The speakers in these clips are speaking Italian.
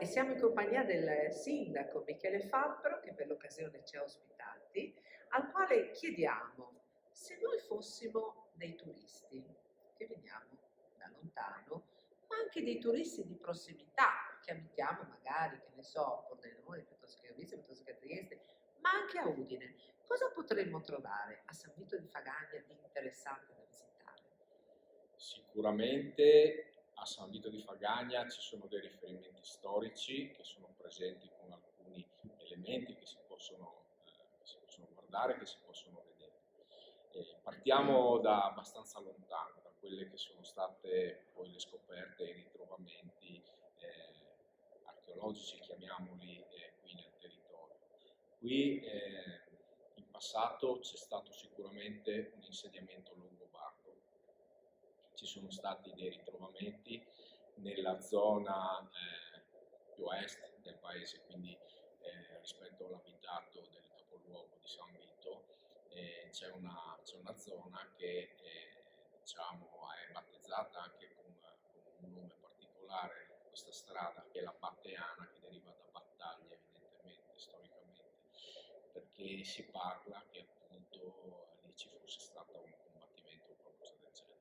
e siamo in compagnia del sindaco Michele Fabbro, che per l'occasione ci ha ospitati, al quale chiediamo se noi fossimo dei turisti che veniamo da lontano, ma anche dei turisti di prossimità che abitiamo magari, che ne so, a Pordenone piuttosto che a Vizio, piuttosto che a Trieste, ma anche a Udine. Cosa potremmo trovare a San Vito di Fagagna di interessante da visitare? Sicuramente a San Vito di Fagagna ci sono dei riferimenti storici che sono presenti con alcuni elementi che si possono guardare, che si possono vedere. Partiamo da abbastanza lontano, da quelle che sono state poi le scoperte e i ritrovamenti archeologici, chiamiamoli, qui nel territorio. Qui in passato c'è stato sicuramente un insediamento longobardo. Ci sono stati dei ritrovamenti nella zona più a est del paese, quindi rispetto all'abitato del capoluogo di San Vito, c'è una zona che diciamo, è battezzata anche con un nome particolare, questa strada che è la Batteana, che deriva da battaglia evidentemente, storicamente, perché si parla che appunto lì ci fosse stato un combattimento o qualcosa del genere.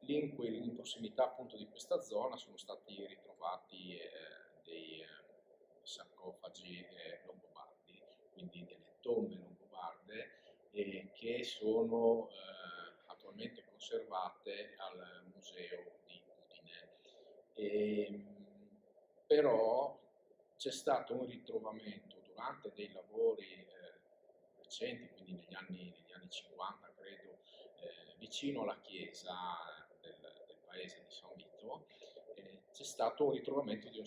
Lì in prossimità appunto di questa zona sono stati ritrovati dei sarcofagi longobardi, quindi delle tombe longobarde che sono attualmente conservate al museo di Udine. Però c'è stato un ritrovamento durante dei lavori recenti, quindi negli anni 50 credo, vicino alla chiesa del paese di San Vito, c'è stato un ritrovamento di un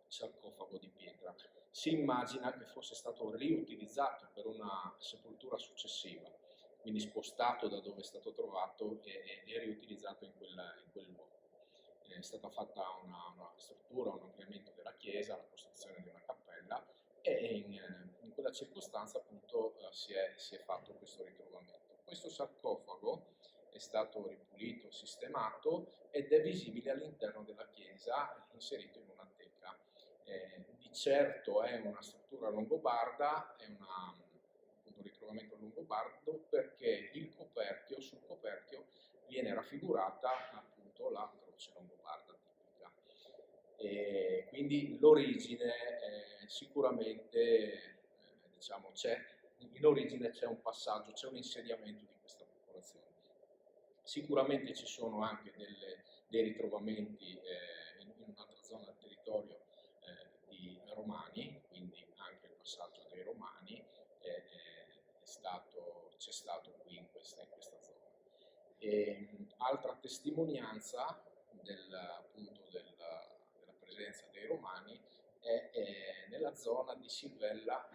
sarcofago di pietra. Si immagina che fosse stato riutilizzato per una sepoltura successiva, quindi spostato da dove è stato trovato e riutilizzato in quel luogo. È stata fatta una struttura, un ampliamento della chiesa, la costruzione di una cappella e in quella circostanza appunto si è fatto questo ritrovamento. Questo sarcofago è stato ripulito, sistemato ed è visibile all'interno della chiesa, inserito in una teca. Di certo è una struttura longobarda, è un ritrovamento longobardo perché sul coperchio viene raffigurata appunto la croce longobarda tipica. Quindi l'origine sicuramente diciamo, in origine c'è un passaggio, c'è un insediamento di questa popolazione. Sicuramente ci sono anche dei ritrovamenti in un'altra zona del territorio di Romani, quindi anche il passaggio dei Romani c'è stato qui in questa zona. Altra testimonianza appunto della presenza dei Romani è nella zona di Silvella,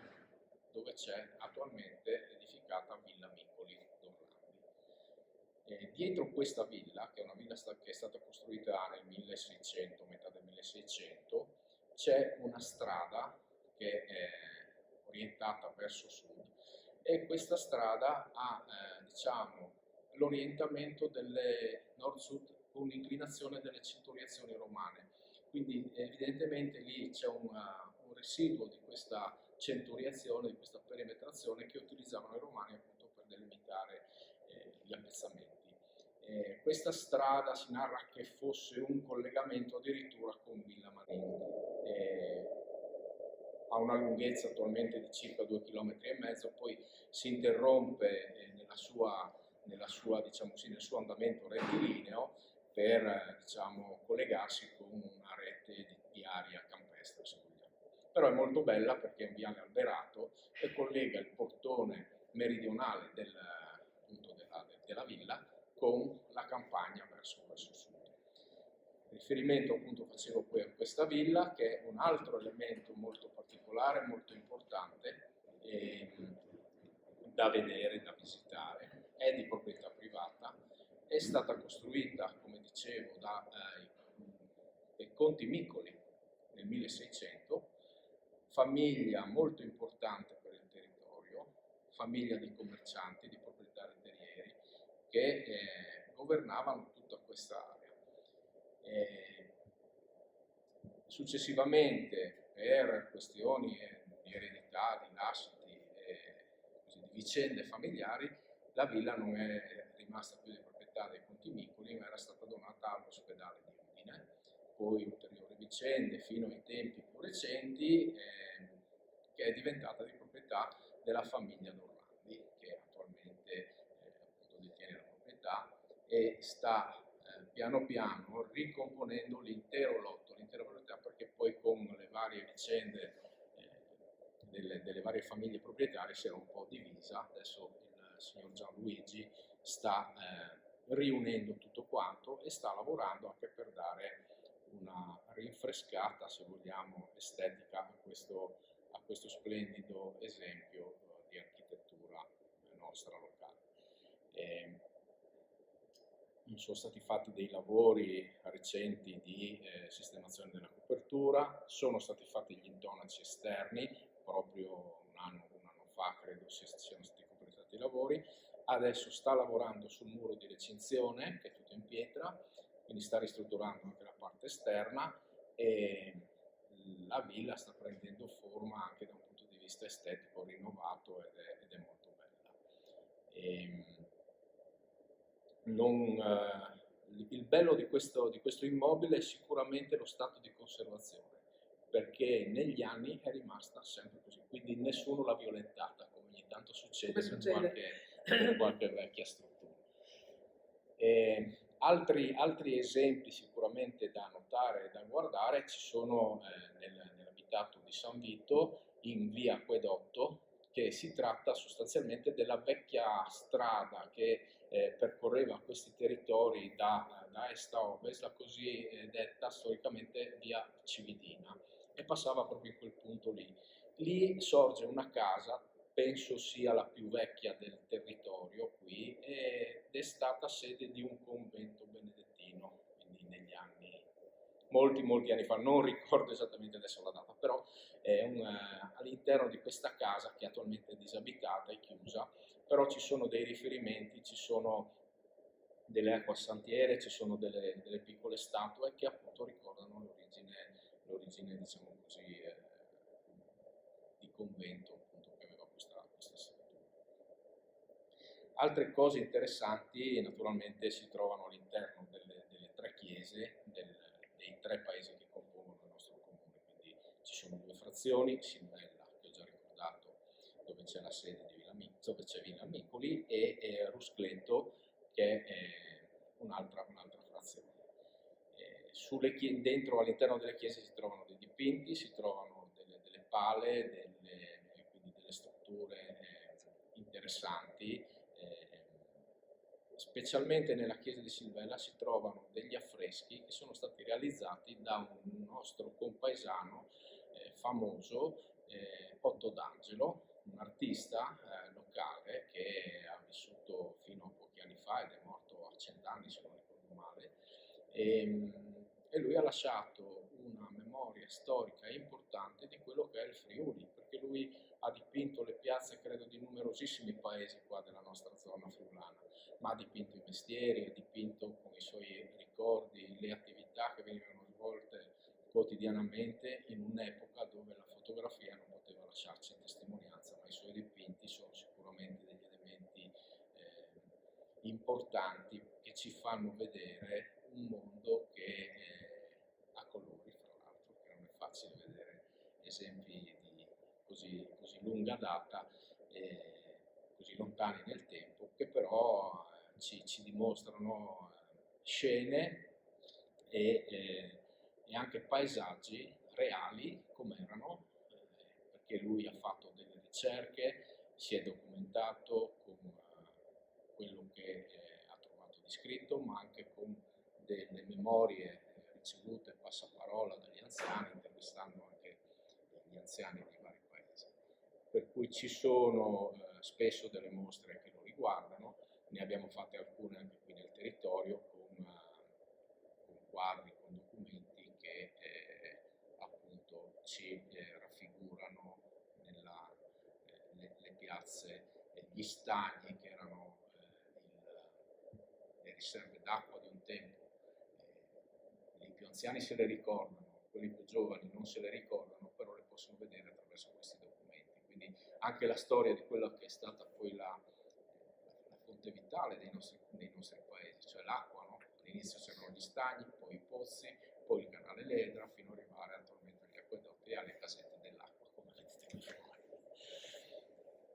dove c'è attualmente edificata Villa Micoli d'Orlandi. Dietro questa villa, che è una villa che è stata costruita nel 1600, metà del 1600, c'è una strada che è orientata verso sud e questa strada ha diciamo, l'orientamento delle nord-sud con un'inclinazione delle centuriazioni romane. Quindi evidentemente lì c'è un residuo di questa centuriazione, di questa perimetrazione che utilizzavano i romani appunto per delimitare gli appezzamenti. Questa strada si narra che fosse un collegamento addirittura con Villa Marini. Ha una lunghezza attualmente di circa 2,5 km, poi si interrompe nella sua diciamo così, nel suo andamento rettilineo per diciamo, collegarsi con una rete di aria campestre, se vogliamo. Però è molto bella perché è un viale alberato e collega il portone meridionale appunto della villa con la campagna verso sud. Riferimento appunto facevo qui a questa villa, che è un altro elemento molto particolare, molto importante da vedere, da visitare. È di proprietà privata, è stata costruita, come dicevo, dai conti Micoli nel 1600, famiglia molto importante per il territorio, famiglia di commercianti, di proprietari terrieri che governavano tutta questa area. Successivamente per questioni di eredità, di lasciti e così, di vicende familiari, la villa non è rimasta più di proprietà dei Pontimicoli, ma era stata donata all'ospedale di Udine. Poi ulteriori vicende fino ai tempi più recenti, che è diventata di proprietà della famiglia Dorlandi, che attualmente appunto detiene la proprietà e sta piano piano ricomponendo l'intero lotto, l'intera proprietà, perché poi con le varie vicende delle varie famiglie proprietarie si era un po' divisa. Adesso il signor Gianluigi sta riunendo tutto quanto e sta lavorando anche per dare una rinfrescata, se vogliamo, estetica a questo splendido esempio di architettura nostra locale. Sono stati fatti dei lavori recenti di sistemazione della copertura, sono stati fatti gli intonaci esterni, proprio un anno fa credo siano stati completati i lavori. Adesso sta lavorando sul muro di recinzione, che è tutto in pietra, quindi sta ristrutturando anche la parte esterna e la villa sta prendendo forma anche da un punto di vista estetico rinnovato ed è molto bella. Il bello di questo immobile è sicuramente lo stato di conservazione, perché negli anni è rimasta sempre così, quindi nessuno l'ha violentata, come ogni tanto succede per qualche vecchia struttura. Altri esempi sicuramente da notare e da guardare ci sono nell'abitato di San Vito, in via Acquedotto, che si tratta sostanzialmente della vecchia strada che percorreva questi territori da est a ovest, la così detta storicamente via Cividina, e passava proprio in quel punto lì. Lì sorge una casa, penso sia la più vecchia del territorio qui, ed è stata sede di un convento benedettino, quindi negli anni, molti anni fa, non ricordo esattamente adesso la data, però è all'interno di questa casa, che attualmente è disabitata e chiusa, però ci sono dei riferimenti, ci sono delle acquasantiere, ci sono delle piccole statue che appunto ricordano l'origine diciamo così, di convento appunto, che aveva questa struttura. Altre cose interessanti naturalmente si trovano all'interno delle tre chiese dei tre paesi che compongono il nostro comune, quindi ci sono due frazioni, Silvella, che ho già ricordato, dove c'è la sede di dove c'è Villa Micoli, e Ruscleto, che è un'altra frazione. Dentro all'interno delle chiese si trovano dei dipinti, si trovano delle pale, quindi delle strutture interessanti. Specialmente nella chiesa di Silvella si trovano degli affreschi che sono stati realizzati da un nostro compaesano famoso, Otto D'Angelo, un artista locale che ha vissuto fino a pochi anni fa ed è morto a 100 anni se non ricordo male, e lui ha lasciato una memoria storica importante di quello che è il Friuli, perché lui ha dipinto le piazze credo di numerosissimi paesi qua della nostra zona friulana, ma ha dipinto i mestieri, ha dipinto con i suoi ricordi le attività che venivano svolte quotidianamente in un'epoca dove la fotografia non poteva lasciarci testimonianza, ma i suoi dipinti sono sicuramente degli elementi importanti che ci fanno vedere un mondo che ha colori, fra l'altro, che non è facile vedere esempi di così lunga data, così lontani nel tempo, che però ci dimostrano scene e anche paesaggi reali come erano, perché lui ha fatto delle ricerche, si è documentato con quello che ha trovato di scritto, ma anche con delle memorie ricevute passaparola dagli anziani, intervistando anche gli anziani dei vari paesi. Per cui ci sono spesso delle mostre che lo riguardano, ne abbiamo fatte alcune anche qui nel territorio con quadri, con documenti che appunto ci raffigurano le piazze, gli stagni che erano le riserve d'acqua di un tempo. I più anziani se le ricordano, quelli più giovani non se le ricordano, però anche la storia di quella che è stata poi la fonte vitale dei nostri paesi, cioè l'acqua, no? All'inizio c'erano gli stagni, poi i pozzi, poi il canale Ledra, fino ad arrivare attualmente agli acquedotti e alle casette dell'acqua, come vedete qui fuori.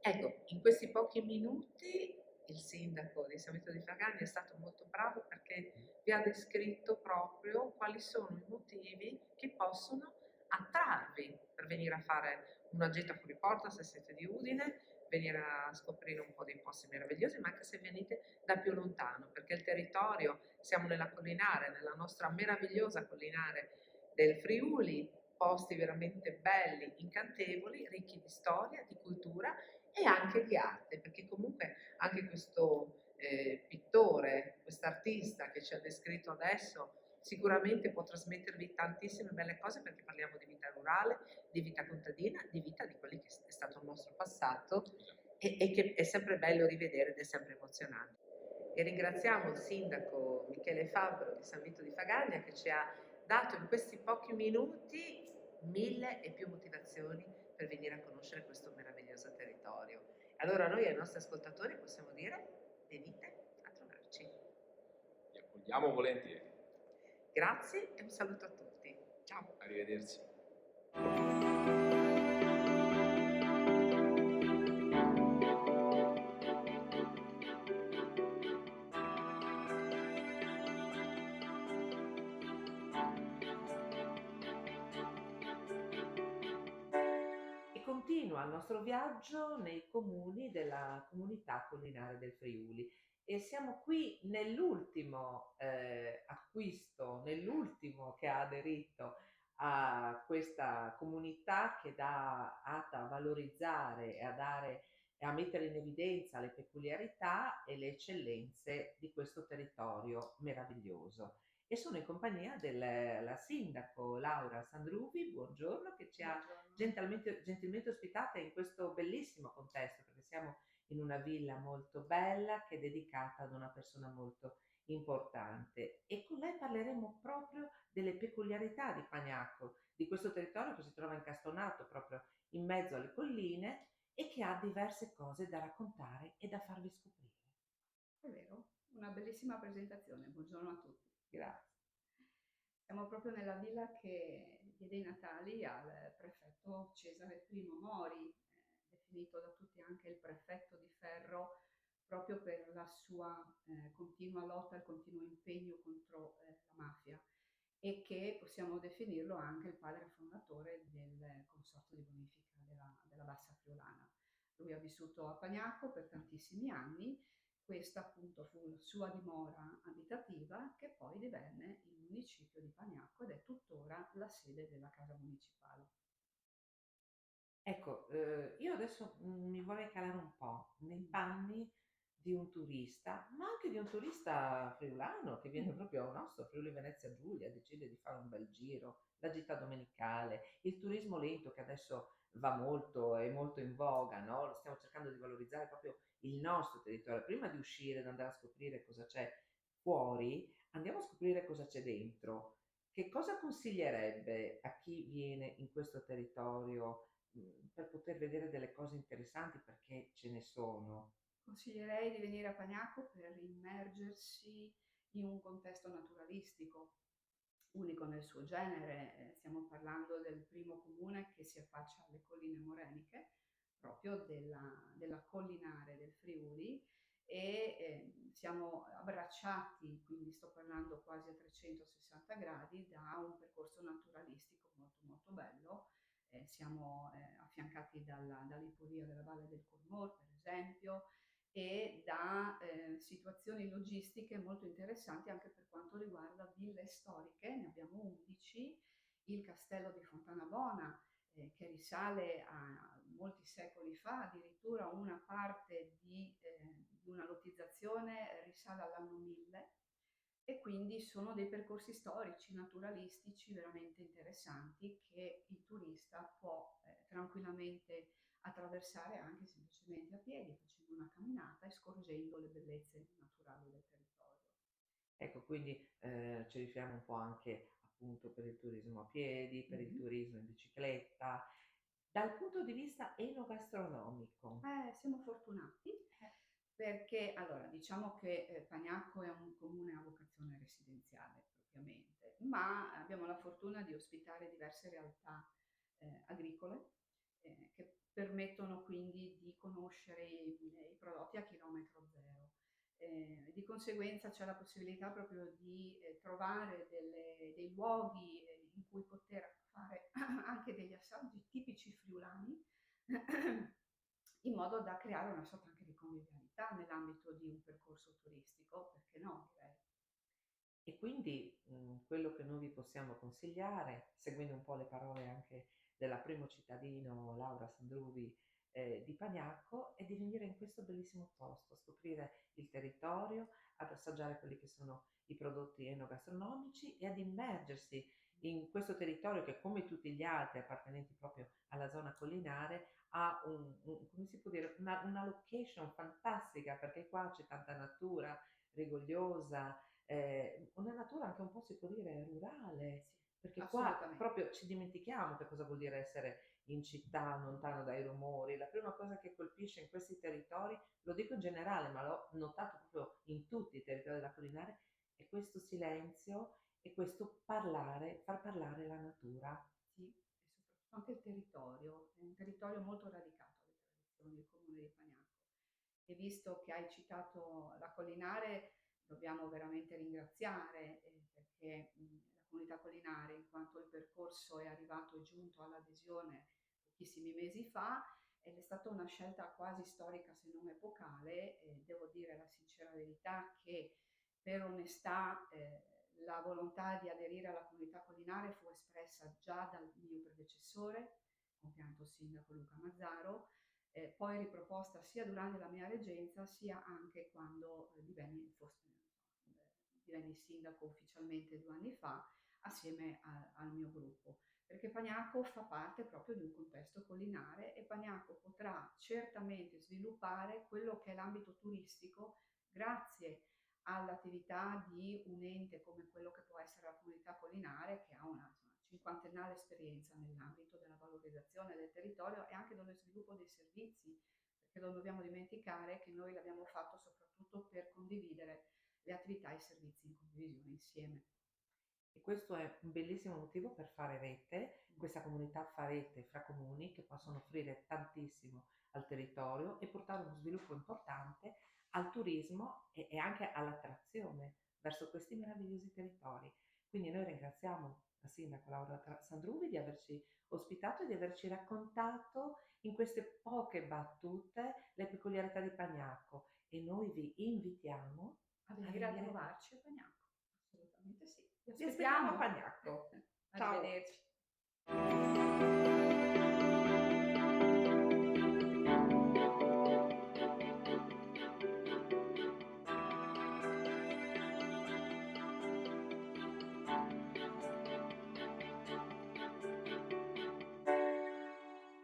Ecco, in questi pochi minuti il sindaco di San Vito di Fragani è stato molto bravo perché vi ha descritto proprio quali sono i motivi che possono attrarvi per venire a fare una gita fuori porta se siete di Udine, venire a scoprire un po' dei posti meravigliosi, ma anche se venite da più lontano, perché il territorio, siamo nella collinare, nella nostra meravigliosa collinare del Friuli, posti veramente belli, incantevoli, ricchi di storia, di cultura e anche di arte, perché comunque anche questo pittore, quest'artista che ci ha descritto adesso, sicuramente può trasmettervi tantissime belle cose perché parliamo di vita rurale, di vita contadina, di vita di quelli che è stato il nostro passato e che è sempre bello rivedere ed è sempre emozionante. E ringraziamo il sindaco Michele Fabbro di San Vito di Fagagna che ci ha dato in questi pochi minuti 1000 e più motivazioni per venire a conoscere questo meraviglioso territorio. Allora noi ai nostri ascoltatori possiamo dire venite a trovarci. Vi accogliamo volentieri. Grazie e un saluto a tutti. Ciao. Arrivederci. E continua il nostro viaggio nei comuni della comunità collinare del Friuli e siamo qui nell'ultimo acquisto, nell'ultimo che ha aderito a questa comunità che dà ata a valorizzare e a dare e a mettere in evidenza le peculiarità e le eccellenze di questo territorio meraviglioso. E sono in compagnia della sindaco Laura Sandruvi, buongiorno, che ci ha gentilmente ospitata in questo bellissimo contesto, perché siamo in una villa molto bella che è dedicata ad una persona molto importante. E con lei parleremo proprio delle peculiarità di Pagnacco, di questo territorio che si trova incastonato proprio in mezzo alle colline e che ha diverse cose da raccontare e da farvi scoprire. È vero, una bellissima presentazione. Buongiorno a tutti. Grazie. Siamo proprio nella villa che diede i natali al prefetto Cesare I Mori, definito da tutti anche il prefetto di ferro, proprio per la sua continua lotta, il continuo impegno contro la mafia e che possiamo definirlo anche il padre fondatore del Consorzio di Bonifica della Bassa Friulana. Lui ha vissuto a Pagnacco per tantissimi anni. Questa appunto fu la sua dimora abitativa che poi divenne il municipio di Pagnacco ed è tuttora la sede della casa municipale. Ecco, io adesso mi vorrei calare un po' nei panni di un turista, ma anche di un turista friulano che viene proprio al nostro Friuli Venezia Giulia, decide di fare un bel giro, la gita domenicale, il turismo lento che adesso va molto, è molto in voga, no? Lo stiamo cercando di valorizzare proprio il nostro territorio. Prima di uscire, di andare a scoprire cosa c'è fuori, andiamo a scoprire cosa c'è dentro. Che cosa consiglierebbe a chi viene in questo territorio per poter vedere delle cose interessanti perché ce ne sono? Consiglierei di venire a Pagnacco per immergersi in un contesto naturalistico, unico nel suo genere. Stiamo parlando del primo comune che si affaccia alle colline moreniche, proprio della collinare del Friuli e siamo abbracciati, quindi sto parlando quasi a 360 gradi, da un percorso naturalistico molto molto bello. Siamo affiancati dall'iporia della Valle del Cormor, per esempio, e da situazioni logistiche molto interessanti anche per quanto riguarda ville storiche, ne abbiamo 11, il castello di Fontanabona che risale a molti secoli fa, addirittura una parte di una lottizzazione risale all'anno 1000 e quindi sono dei percorsi storici, naturalistici veramente interessanti che il turista può tranquillamente attraversare anche semplicemente a piedi, facendo una camminata e scorgendo le bellezze naturali del territorio. Ecco, quindi ci riferiamo un po' anche appunto per il turismo a piedi, per il turismo in bicicletta. Dal punto di vista enogastronomico, Siamo fortunati perché, allora, diciamo che Pagnacco è un comune a vocazione residenziale propriamente, ma abbiamo la fortuna di ospitare diverse realtà agricole che permettono quindi di conoscere i prodotti a chilometro zero. Di conseguenza c'è la possibilità proprio di trovare dei luoghi in cui poter fare anche degli assaggi tipici friulani in modo da creare una sorta anche di convivialità nell'ambito di un percorso turistico, perché no, direi. e quindi quello che noi vi possiamo consigliare, seguendo un po' le parole anche della primo cittadino Laura Sandruvi di Pagnacco, è di venire in questo bellissimo posto, scoprire il territorio, ad assaggiare quelli che sono i prodotti enogastronomici e ad immergersi in questo territorio che, come tutti gli altri appartenenti proprio alla zona collinare, ha come si può dire, una location fantastica, perché qua c'è tanta natura rigogliosa, una natura anche un po' si può dire rurale, Sì, perché qua assolutamente. proprio ci dimentichiamo che cosa vuol dire essere in città, lontano dai rumori. La prima cosa che colpisce in questi territori, lo dico in generale, ma l'ho notato proprio in tutti i territori della collinare, è questo silenzio e questo parlare, far parlare la natura. Sì, e soprattutto anche il territorio, è un territorio molto radicato alle tradizioni, il comune di Pagnacco. E visto che hai citato la Collinare, dobbiamo veramente ringraziare perché la comunità collinare, in quanto il percorso è arrivato e giunto all'adesione pochissimi mesi fa, ed è stata una scelta quasi storica se non epocale, e devo dire la sincera verità che per onestà la volontà di aderire alla comunità collinare fu espressa già dal mio predecessore, compianto sindaco Luca Mazzaro, poi riproposta sia durante la mia reggenza sia anche quando divenni sindaco ufficialmente 2 anni fa assieme al mio gruppo, perché Pagnacco fa parte proprio di un contesto collinare e Pagnacco potrà certamente sviluppare quello che è l'ambito turistico grazie all'attività di un ente come quello che può essere la comunità collinare, che ha una cinquantennale esperienza nell'ambito della valorizzazione del territorio e anche dello sviluppo dei servizi, perché non dobbiamo dimenticare che noi l'abbiamo fatto soprattutto per condividere le attività e i servizi in condivisione insieme. E questo è un bellissimo motivo per fare rete, questa comunità fa rete fra comuni che possono offrire tantissimo al territorio e portare uno sviluppo importante al turismo e anche all'attrazione verso questi meravigliosi territori. Quindi noi ringraziamo la sindaca Laura Sandruvi di averci ospitato e di averci raccontato in queste poche battute le peculiarità di Pagnacco e noi vi invitiamo A a venire a venire. trovarci a Pagnacco, assolutamente sì. Vi Vi aspettiamo a aspettiamo. Pagnacco. Ciao! Arrivederci.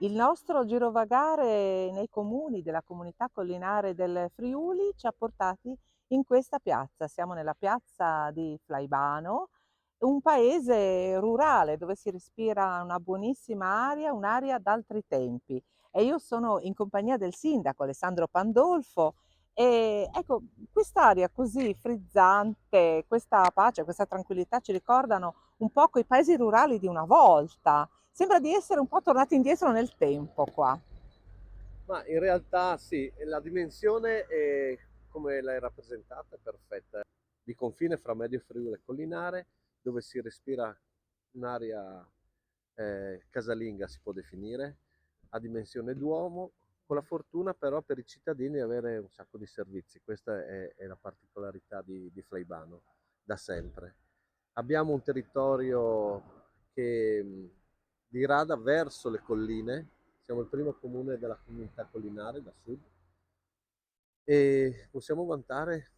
Il nostro girovagare nei comuni della comunità collinare del Friuli ci ha portati in questa piazza. Siamo nella piazza di Flaibano, un paese rurale dove si respira una buonissima aria, un'aria d'altri tempi. E io sono in compagnia del sindaco Alessandro Pandolfo e ecco, quest'aria così frizzante, questa pace, questa tranquillità ci ricordano un po' quei paesi rurali di una volta. Sembra di essere un po' tornati indietro nel tempo qua. Ma in realtà sì, la dimensione è come l'hai rappresentata, è perfetta, di confine fra Medio Friuli e Collinare, dove si respira un'aria casalinga, si può definire, a dimensione d'uomo, con la fortuna però per i cittadini di avere un sacco di servizi. Questa è la particolarità di Flaibano, da sempre. Abbiamo un territorio che dirada verso le colline, siamo il primo comune della comunità collinare da sud e possiamo vantare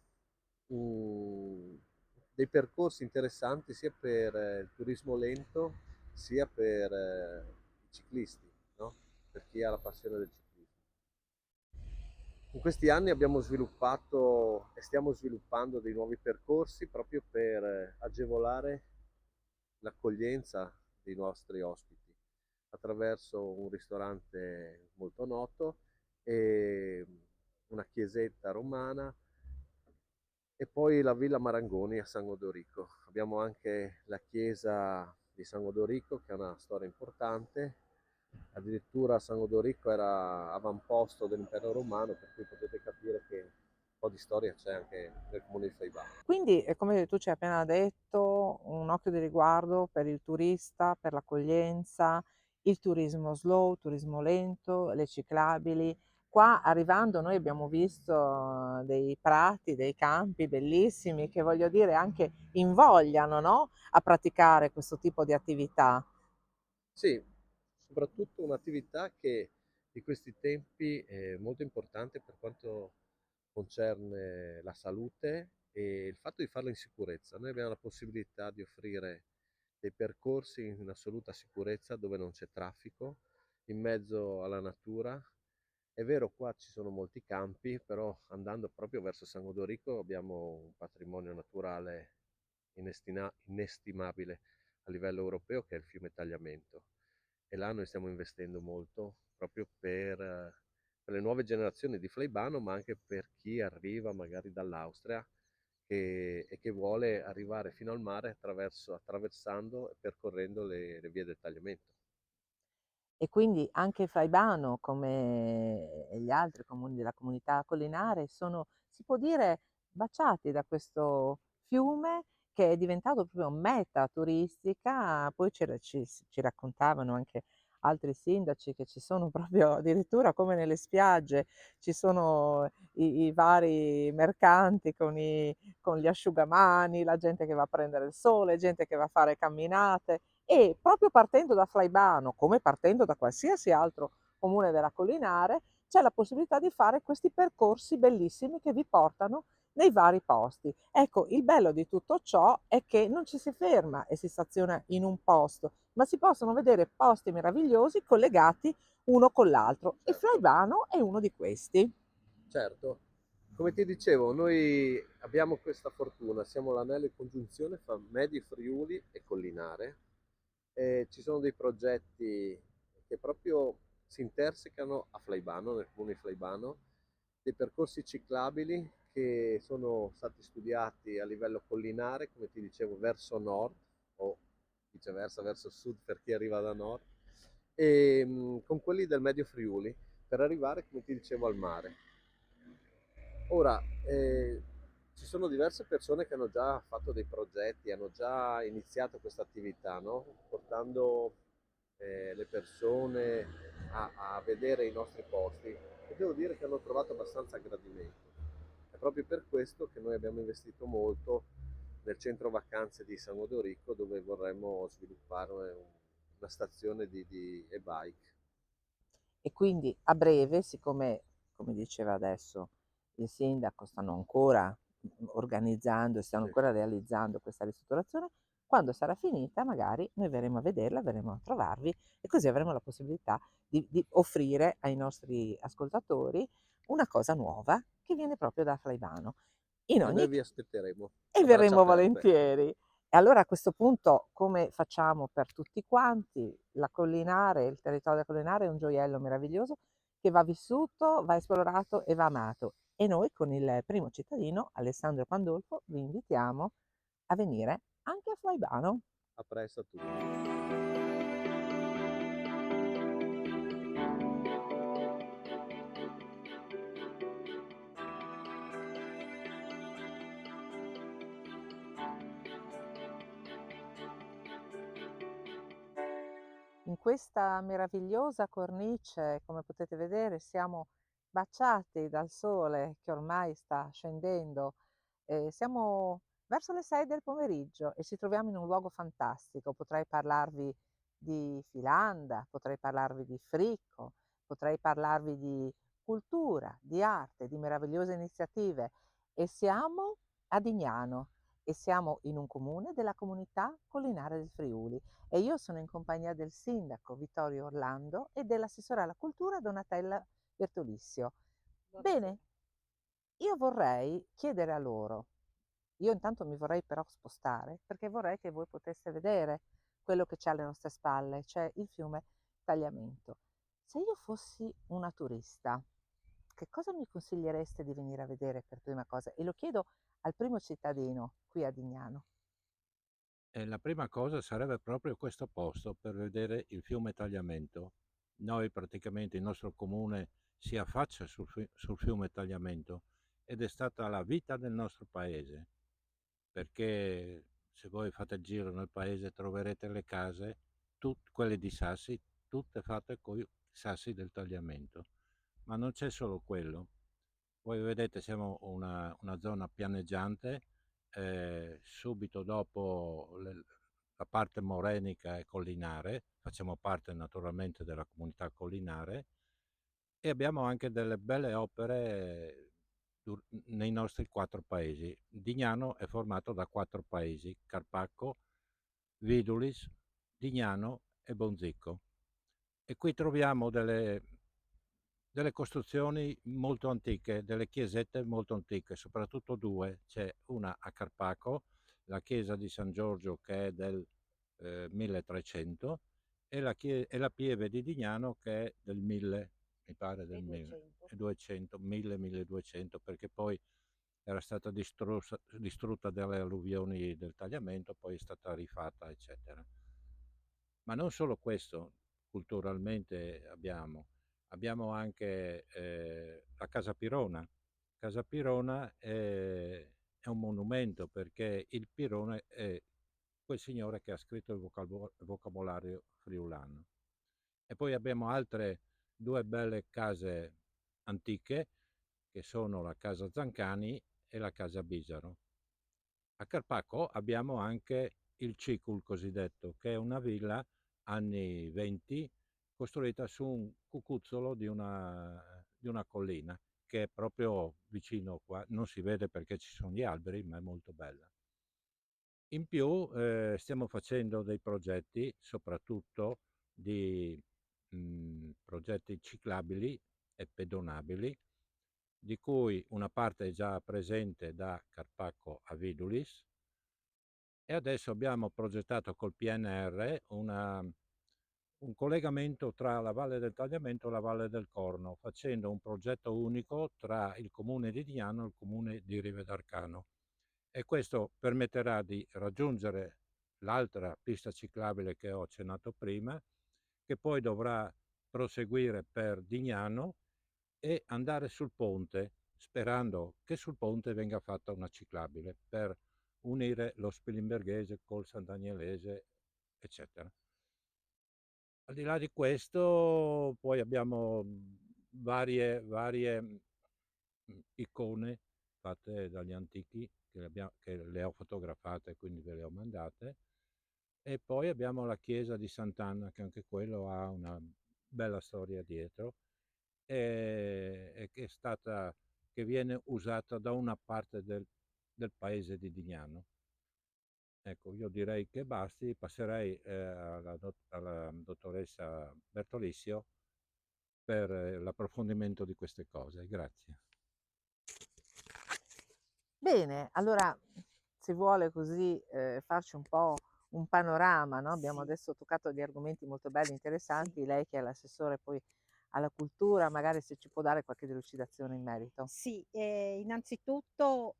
dei percorsi interessanti sia per il turismo lento sia per i ciclisti, no? Per chi ha la passione del ciclismo. In questi anni abbiamo sviluppato e stiamo sviluppando dei nuovi percorsi proprio per agevolare l'accoglienza dei nostri ospiti. attraverso un ristorante molto noto e una chiesetta romana e poi la Villa Marangoni a San Odorico. Abbiamo anche la chiesa di San Odorico che ha una storia importante, addirittura San Odorico era avamposto dell'impero romano, per cui potete capire che un po' di storia c'è anche nel comune di Faibano. Quindi, come tu ci hai appena detto, un occhio di riguardo per il turista, per l'accoglienza, il turismo slow, turismo lento, le ciclabili. Qua arrivando noi abbiamo visto dei prati, dei campi bellissimi che voglio dire anche invogliano, no? A praticare questo tipo di attività. Sì, soprattutto un'attività che di questi tempi è molto importante per quanto concerne la salute e il fatto di farla in sicurezza. Noi abbiamo la possibilità di offrire dei percorsi in assoluta sicurezza dove non c'è traffico, in mezzo alla natura. È vero, qua ci sono molti campi, però andando proprio verso San Odorico abbiamo un patrimonio naturale inestimabile a livello europeo che è il fiume Tagliamento e là noi stiamo investendo molto proprio per le nuove generazioni di Fleibano, ma anche per chi arriva magari dall'Austria e che vuole arrivare fino al mare attraversando e percorrendo le vie del Tagliamento. E quindi anche Fraibano, come gli altri comuni della comunità collinare, sono, si può dire, baciati da questo fiume che è diventato proprio meta turistica. Poi ci raccontavano anche altri sindaci che ci sono proprio addirittura come nelle spiagge, ci sono i vari mercanti con gli asciugamani, la gente che va a prendere il sole, gente che va a fare camminate. E proprio partendo da Fraibano, come partendo da qualsiasi altro comune della Collinare, c'è la possibilità di fare questi percorsi bellissimi che vi portano nei vari posti. Ecco, il bello di tutto ciò è che non ci si ferma e si staziona in un posto, ma si possono vedere posti meravigliosi collegati uno con l'altro e Certo. Fraibano è uno di questi. Certo, come ti dicevo, noi abbiamo questa fortuna, siamo l'anello di congiunzione fra Medi Friuli e Collinare e ci sono dei progetti che proprio si intersecano a Flaibano, nel comune di Flaibano, dei percorsi ciclabili che sono stati studiati a livello collinare, come ti dicevo, verso nord o viceversa verso sud per chi arriva da nord, e con quelli del Medio Friuli per arrivare, come ti dicevo, al mare. Ora, ci sono diverse persone che hanno già fatto dei progetti, hanno già iniziato questa attività, no? Portando le persone a vedere i nostri posti e devo dire che hanno trovato abbastanza gradimento. È proprio per questo che noi abbiamo investito molto nel centro vacanze di San Odorico dove vorremmo sviluppare una stazione di e-bike. E quindi a breve, siccome, come diceva adesso il sindaco, stanno ancora organizzando e stanno Sì. ancora realizzando questa ristrutturazione, quando sarà finita magari noi verremo a vederla, verremo a trovarvi e così avremo la possibilità di offrire ai nostri ascoltatori una cosa nuova che viene proprio da Flaivano. In E ogni noi vi aspetteremo e a braccia verremo aperte. volentieri. E allora a questo punto, come facciamo per tutti quanti, la Collinare, il territorio della Collinare è un gioiello meraviglioso che va vissuto, va esplorato e va amato. E noi con il primo cittadino, Alessandro Pandolfo, vi invitiamo a venire anche a Flaibano. A presto a tutti. In questa meravigliosa cornice, come potete vedere, siamo baciati dal sole che ormai sta scendendo. Siamo verso le 6 del pomeriggio e ci troviamo in un luogo fantastico. Potrei parlarvi di Filanda, potrei parlarvi di Fricco, potrei parlarvi di cultura, di arte, di meravigliose iniziative. E siamo a Dignano e siamo in un comune della comunità collinare del Friuli e io sono in compagnia del sindaco Vittorio Orlando e dell'assessore alla cultura Donatella Bertolissio. Bene, io vorrei chiedere a loro, io intanto mi vorrei però spostare perché vorrei che voi poteste vedere quello che c'è alle nostre spalle, cioè il fiume tagliamento. Se io fossi una turista, che cosa mi consigliereste di venire a vedere per prima cosa? E lo chiedo al primo cittadino qui a Dignano. E la prima cosa sarebbe proprio questo posto per vedere il fiume Tagliamento. Noi praticamente il nostro comune si affaccia sul fiume Tagliamento ed è stata la vita del nostro paese, perché se voi fate il giro nel paese troverete le case, quelle di sassi, tutte fatte con i sassi del Tagliamento. Ma non c'è solo quello. Voi vedete siamo una zona pianeggiante, subito dopo la parte morenica e collinare, facciamo parte naturalmente della comunità collinare e abbiamo anche delle belle opere nei nostri 4 paesi. Dignano è formato da 4 paesi: Carpacco, Vidulis, Dignano e Bonzicco. E qui troviamo delle costruzioni molto antiche, delle chiesette molto antiche, soprattutto due. C'è una a Carpaco, la chiesa di San Giorgio, che è del 1300, e la pieve di Dignano, che è del 1000, mi pare del 1200, 1000, 1200, perché poi era stata distrutta dalle alluvioni del Tagliamento, poi è stata rifatta, eccetera. Ma non solo questo, culturalmente abbiamo anche la Casa Pirona. Casa Pirona è un monumento, perché il Pirone è quel signore che ha scritto il vocabolario friulano. E poi abbiamo altre 2 belle case antiche, che sono la Casa Zancani e la Casa Bisaro. A Carpacco abbiamo anche il Cicul cosiddetto, che è una villa anni 20 costruita su un cucuzzolo di una collina, che è proprio vicino qua. Non si vede perché ci sono gli alberi, ma è molto bella. In più stiamo facendo dei progetti, soprattutto di progetti ciclabili e pedonabili, di cui una parte è già presente da Carpacco a Vidulis, e adesso abbiamo progettato col PNR un collegamento tra la Valle del Tagliamento e la Valle del Corno, facendo un progetto unico tra il comune di Dignano e il comune di Rive d'Arcano. E questo permetterà di raggiungere l'altra pista ciclabile che ho accennato prima, che poi dovrà proseguire per Dignano e andare sul ponte, sperando che sul ponte venga fatta una ciclabile per unire lo Spilimberghese col Sant'Agnelese, eccetera. Al di là di questo, poi abbiamo varie icone fatte dagli antichi, che le ho fotografate, quindi ve le ho mandate. E poi abbiamo la chiesa di Sant'Anna, che anche quello ha una bella storia dietro, e che viene usata da una parte del paese di Dignano. Ecco, io direi che basti, passerei alla dottoressa Bertolissio per l'approfondimento di queste cose. Grazie. Bene, allora si vuole così farci un po' un panorama, no? Abbiamo Sì, adesso toccato degli argomenti molto belli, interessanti, lei che è l'assessore poi alla cultura, magari se ci può dare qualche delucidazione in merito. sì, innanzitutto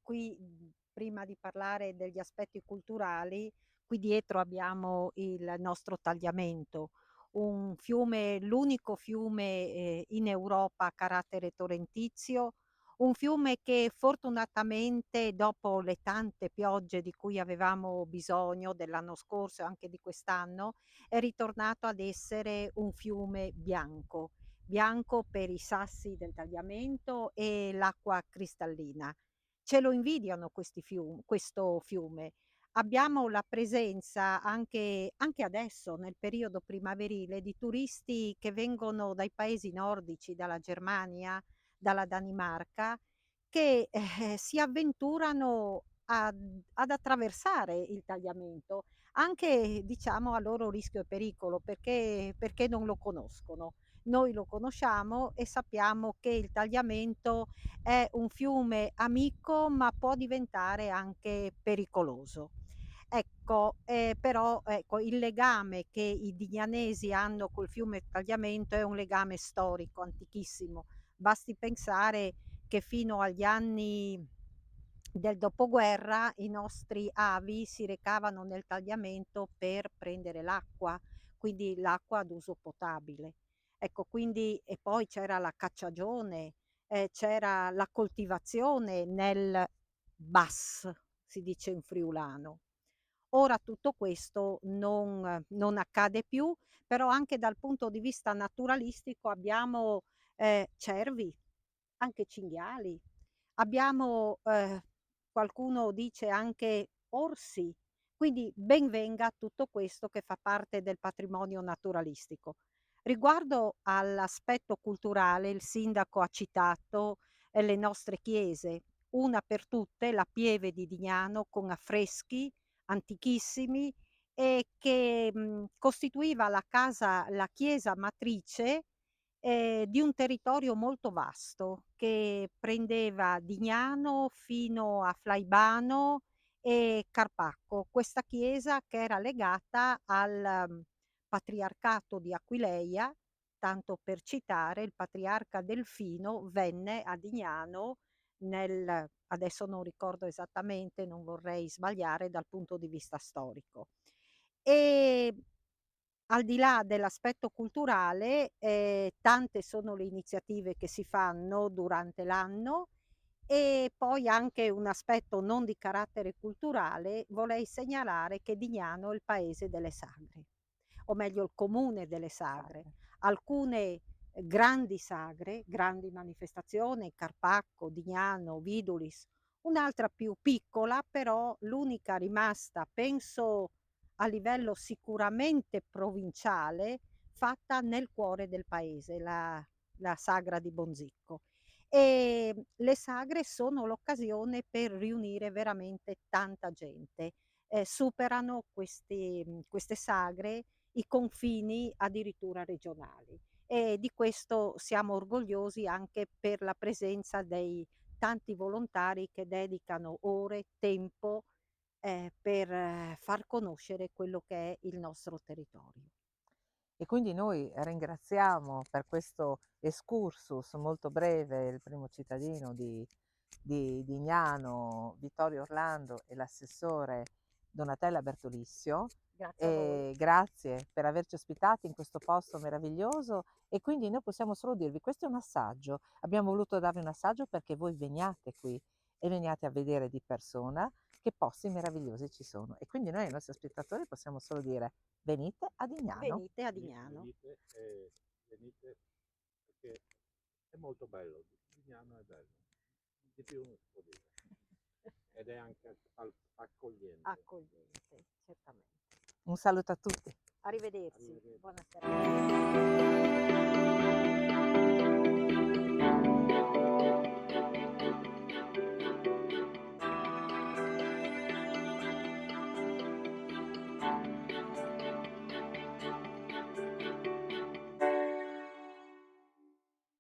qui prima di parlare degli aspetti culturali, qui dietro abbiamo il nostro Tagliamento, un fiume, l'unico fiume in Europa a carattere torrentizio, un fiume che fortunatamente dopo le tante piogge di cui avevamo bisogno dell'anno scorso e anche di quest'anno, è ritornato ad essere un fiume bianco. Bianco per i sassi del tagliamento e l'acqua cristallina. Ce lo invidiano questo fiume. Abbiamo la presenza anche adesso, nel periodo primaverile, di turisti che vengono dai paesi nordici, dalla Germania, dalla Danimarca, che si avventurano ad attraversare il tagliamento, anche diciamo a loro rischio e pericolo, perché non lo conoscono. Noi lo conosciamo e sappiamo che il tagliamento è un fiume amico, ma può diventare anche pericoloso. Ecco, però ecco, il legame che i dignanesi hanno col fiume Tagliamento è un legame storico, antichissimo. Basti pensare che fino agli anni del dopoguerra i nostri avi si recavano nel Tagliamento per prendere l'acqua, quindi l'acqua ad uso potabile. Ecco, quindi e poi c'era la cacciagione, c'era la coltivazione nel Bas, si dice in friulano. Ora tutto questo non accade più, però anche dal punto di vista naturalistico abbiamo, cervi, anche cinghiali, abbiamo, qualcuno dice anche orsi, quindi ben venga tutto questo che fa parte del patrimonio naturalistico. Riguardo all'aspetto culturale, il sindaco ha citato, le nostre chiese, una per tutte la Pieve di Dignano con affreschi antichissimi e che, costituiva la chiesa matrice, di un territorio molto vasto che prendeva Dignano fino a Flaibano e Carpacco. Questa chiesa che era legata al, patriarcato di Aquileia, tanto per citare, il patriarca Delfino venne a Dignano adesso non ricordo esattamente, non vorrei sbagliare dal punto di vista storico. E al di là dell'aspetto culturale, tante sono le iniziative che si fanno durante l'anno e poi anche un aspetto non di carattere culturale, vorrei segnalare che Dignano è il paese delle sagre, o meglio il comune delle sagre. Alcune grandi sagre, grandi manifestazioni, Carpacco, Dignano, Vidulis, un'altra più piccola, però l'unica rimasta, penso a livello sicuramente provinciale, fatta nel cuore del paese, la sagra di Bonzicco. E le sagre sono l'occasione per riunire veramente tanta gente. Superano queste sagre i confini addirittura regionali e di questo siamo orgogliosi anche per la presenza dei tanti volontari che dedicano ore, tempo per far conoscere quello che è il nostro territorio. E quindi noi ringraziamo per questo excursus molto breve il primo cittadino di Dignano, Vittorio Orlando, e l'assessore Donatella Bertolissio. Grazie a voi. Grazie per averci ospitati in questo posto meraviglioso, e quindi noi possiamo solo dirvi questo è un assaggio, abbiamo voluto darvi un assaggio perché voi veniate qui e veniate a vedere di persona che posti meravigliosi ci sono, e quindi noi ai nostri spettatori possiamo solo dire venite a Dignano. Venite a Dignano. Venite perché è molto bello, Dignano è bello, di più non si può dire. Ed è anche accogliente. Accogliente, certamente. Un saluto a tutti. Arrivederci. Arrivederci. Buonasera.